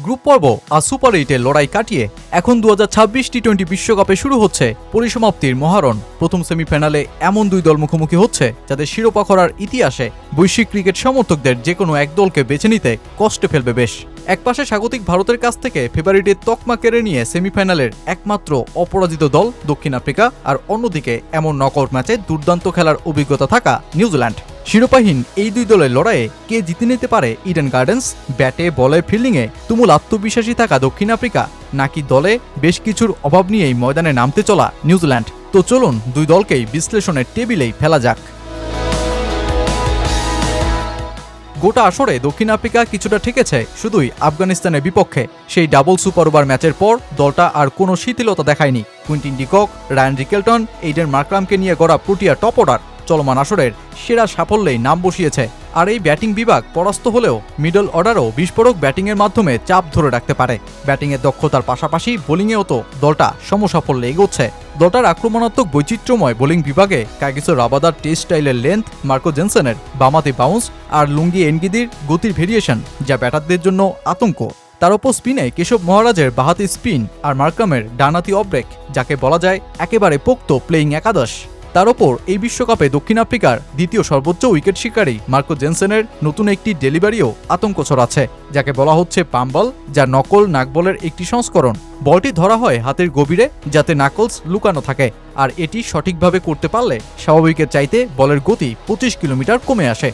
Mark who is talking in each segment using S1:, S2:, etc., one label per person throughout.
S1: Group পর্ব আর super 8-এর লড়াই কাটিয়ে এখন 2026 টি-20 বিশ্বকাপে শুরু হচ্ছে পরিসমাপ্তির মহারণ। প্রথম সেমিফাইনালে এমন দুই দল মুখোমুখি হচ্ছে যাদের শিরোপা করার ইতিহাসে বৈশ্বিক ক্রিকেট সমর্থকদের যে কোনো এক দলকে বেছে নিতে কষ্টে ফেলবে বেশ। একপাশে স্বাগতিক ভারতের কাছ থেকে ফেভারিটের তকমা কেড়ে নিয়ে সেমিফাইনালের একমাত্র অপরাজিত দল দক্ষিণ আফ্রিকা, আর অন্যদিকে এমন নকআউট ম্যাচে দুর্দান্ত খেলার অভিজ্ঞতা থাকা নিউজিল্যান্ড। শিরোপাহীন এই দুই দলের লড়াইয়ে কে জিতে নিতে পারে ইডেন গার্ডেন্স? ব্যাটে বলে ফিল্ডিংয়ে তুমুল আত্মবিশ্বাসী থাকা দক্ষিণ আফ্রিকা, নাকি দলে বেশ কিছুর অভাব নিয়েই ময়দানে নামতে চলা নিউজিল্যান্ড? তো চলুন দুই দলকেই বিশ্লেষণের টেবিলেই ফেলা যাক। গোটা আসরে দক্ষিণ আফ্রিকা কিছুটা ঠেকেছে শুধুই আফগানিস্তানের বিপক্ষে। সেই ডাবল সুপার ওভার ম্যাচের পর দলটা আর কোনো শিথিলতা দেখায়নি। Quinton de Kock, Ryan Rickelton, Aiden মার্করামকে নিয়ে গড়া প্রোটিয়া টপ অর্ডার চলমান আসরের সেরা সাফল্যেই নাম বসিয়েছে। আর এই ব্যাটিং বিভাগ পরাস্ত হলেও মিডল অর্ডারও বিস্ফোরক ব্যাটিংয়ের মাধ্যমে চাপ ধরে রাখতে পারে। ব্যাটিংয়ের দক্ষতার পাশাপাশি বোলিংয়েও তো দলটা সমসাফল্যে এগোচ্ছে। দলটার আক্রমণাত্মক বৈচিত্র্যময় বোলিং বিভাগে কাগিসো রাবাদার টেস্ট স্টাইলের লেন্থ, মার্কো জেনসেনের বামাতে বাউন্স আর লুঙ্গি এনগিদির গতির ভেরিয়েশন যা ব্যাটারদের জন্য আতঙ্ক। তার ওপর স্পিনে কেশব মহারাজের বাহাতি স্পিন আর মার্করামের ডানাতি অফব্রেক, যাকে বলা যায় একেবারে পোক্ত প্লেয়িং একাদশ। তার ওপর এই বিশ্বকাপে দক্ষিণ আফ্রিকার দ্বিতীয় সর্বোচ্চ উইকেট শিকারী মার্কো জেনসেনের নতুন একটি ডেলিভারিও আতঙ্ক ছড়াচ্ছে, যাকে বলা হচ্ছে পাম্বল, যা নকল নাকবলের একটি সংস্করণ। বলটি ধরা হয় হাতের গভীরে যাতে নাকলস লুকানো থাকে, আর এটি সঠিকভাবে করতে পারলে স্বাভাবিকের চাইতে বলের গতি 25 কিলোমিটার কমে আসে।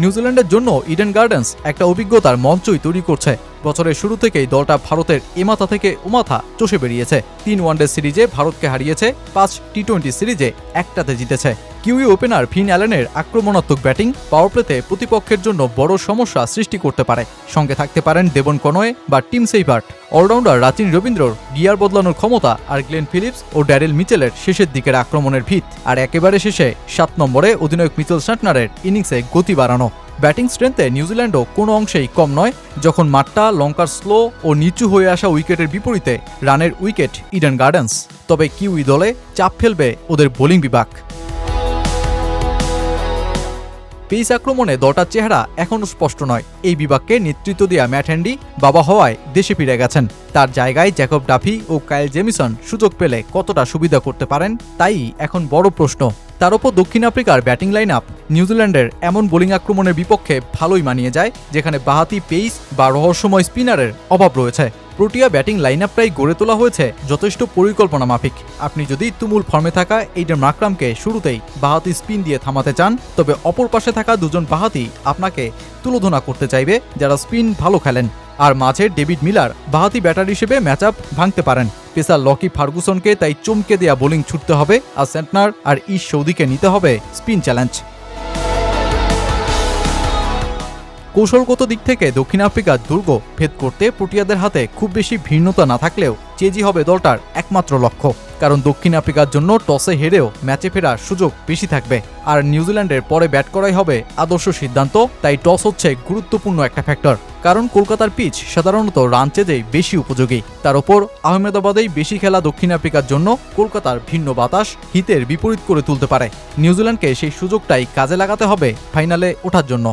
S1: নিউজিল্যান্ডের জন্য ইডেন গার্ডেন্স একটা অভিজ্ঞতার মঞ্চই তৈরি করছে। বছরের শুরু থেকেই দলটা ভারতের এমাথা থেকে ওমাথা চষে বেরিয়েছে। 3 ওয়ানডে সিরিজে ভারতকে হারিয়েছে, 5 টি-20 সিরিজে একটাতে জিতেছে। কিউই ওপেনার ফিন অ্যালেনের আক্রমণাত্মক ব্যাটিং পাওয়ার প্লেতে প্রতিপক্ষের জন্য বড় সমস্যা সৃষ্টি করতে পারে। সঙ্গে থাকতে পারেন ডেভন কনওয়ে বা টিম সেইভার্ট। অলরাউন্ডার রাচিন রবীন্দ্রর গিয়ার বদলানোর ক্ষমতা আর গ্লেন ফিলিপস ও ড্যারেল মিচেলের শেষের দিকের আক্রমণের ভিত। আর একেবারে শেষে 7 নম্বরে অধিনায়ক মিচেল স্যান্টনারের ইনিংসে গতি বাড়ানো। ব্যাটিং স্ট্রেংথে নিউজিল্যান্ডও কোনো অংশেই কম নয়। যখন মাঠটা লঙ্কার স্লো ও নিচু হয়ে আসা উইকেটের বিপরীতে রানের উইকেট ইডেন গার্ডেন্স, তবে কিউই দলে চাপ ফেলবে ওদের বোলিং বিভাগ। পেস আক্রমণে দলটার চেহারা এখনও স্পষ্ট নয়। এই বিভাগকে নেতৃত্ব দেওয়া ম্যাট হ্যান্ডি বাবা হওয়ায় দেশে ফিরে গেছেন। তার জায়গায় জ্যাকব ডাফি ও কাইল জেমিসন সুযোগ পেলে কতটা সুবিধা করতে পারেন তাই এখন বড় প্রশ্ন। তার ওপর দক্ষিণ আফ্রিকার ব্যাটিং লাইন আপ নিউজিল্যান্ডের এমন বোলিং আক্রমণের বিপক্ষে ভালোই মানিয়ে যায়, যেখানে বাহাতি পেস বা রহস্যময় স্পিনারের অভাব রয়েছে। প্রোটিয়া ব্যাটিং লাইন আপটাই গড়ে তোলা হয়েছে যথেষ্ট পরিকল্পনা মাফিক। আপনি যদি তুমুল ফর্মে থাকা এইডেন মার্করামকে শুরুতেই বাহাতি স্পিন দিয়ে থামাতে চান, তবে অপর পাশে থাকা দুজন বাহাতি আপনাকে তুলোধনা করতে চাইবে যারা স্পিন ভালো খেলেন। আর মাঝে ডেভিড মিলার বাহাতি ব্যাটার হিসেবে ম্যাচ আপ ভাঙতে পারেন। পেসার লকি ফার্গুসনকে তাই চমকে দেয়া বোলিং ছুটতে হবে, আর সেন্টনার আর ইশ সৌদিকে নিতে হবে স্পিন চ্যালেঞ্জ। কৌশলগত দিক থেকে দক্ষিণ আফ্রিকার দুর্গ ভেদ করতে প্রোটিয়াদের হাতে খুব বেশি ভিন্নতা না থাকলেও চেজি হবে দলটার একমাত্র লক্ষ্য। কারণ দক্ষিণ আফ্রিকার জন্য টসে হেরেও ম্যাচে ফেরার সুযোগ বেশি থাকবে, আর নিউজিল্যান্ডের পরে ব্যাট করাই হবে আদর্শ সিদ্ধান্ত। তাই টস হচ্ছে গুরুত্বপূর্ণ একটা ফ্যাক্টর, কারণ কলকাতার পিচ সাধারণত রান চেজেই বেশি উপযোগী। তার ওপর আহমেদাবাদেই বেশি খেলা দক্ষিণ আফ্রিকার জন্য কলকাতার ভিন্ন বাতাস হিতের বিপরীত করে তুলতে পারে। নিউজিল্যান্ডকে সেই সুযোগটাই কাজে লাগাতে হবে ফাইনালে ওঠার জন্য।